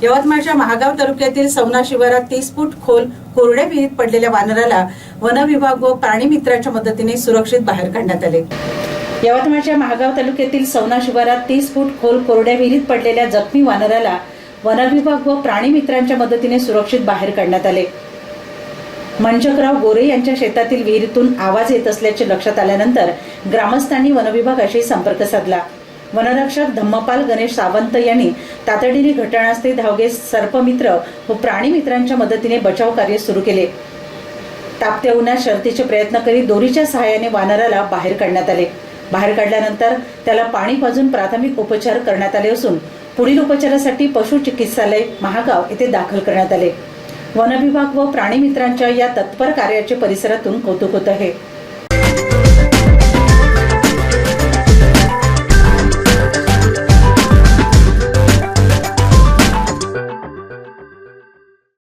यवतमाळच्या महागाव तालुक्यातील सवना शिवारात 30 फूट खोल कोरड्या विहिरीत पडलेल्या वानराला वन विभाग व प्राणी मित्राच्या मदतीने सुरक्षित बाहेर काढण्यात आले। यवतमाळच्या महागाव तालुक्यातील सवना शिवारात 30 फूट खोल कोरड्या विहिरीत पडलेल्या जखमी वानराला वन विभाग व प्राणी मित्रांच्या मदतीने सुरक्षित बाहेर काढण्यात आले। मंचकराव गोरे यांच्या शेतातील विहिरीतून आवाज येत असल्याचे लक्षात आल्यानंतर ग्रामस्थांनी वन विभागाशी संपर्क साधला। वनरक्षक धम्मपाल गणेश सावंत यांनी तातडीने घटनास्थळी धाव घेत सर्पमित्र व प्राणी मित्रांच्या मदतीने बचाव कार्य सुरू केले। तापत्या उन्हात शर्थीचे प्रयत्न करीत दोरीच्या सहाय्याने वानराला बाहेर काढण्यात आले। बाहेर काढल्यानंतर त्याला पाणी पाजून प्राथमिक उपचार करण्यात आले असून पुढील उपचारासाठी पशु चिकित्सालय महागाव येथे दाखल करण्यात आले। वन विभाग व प्राणी मित्रांच्या या तत्पर कार्याचे परिसरातून कौतुक होत आहे।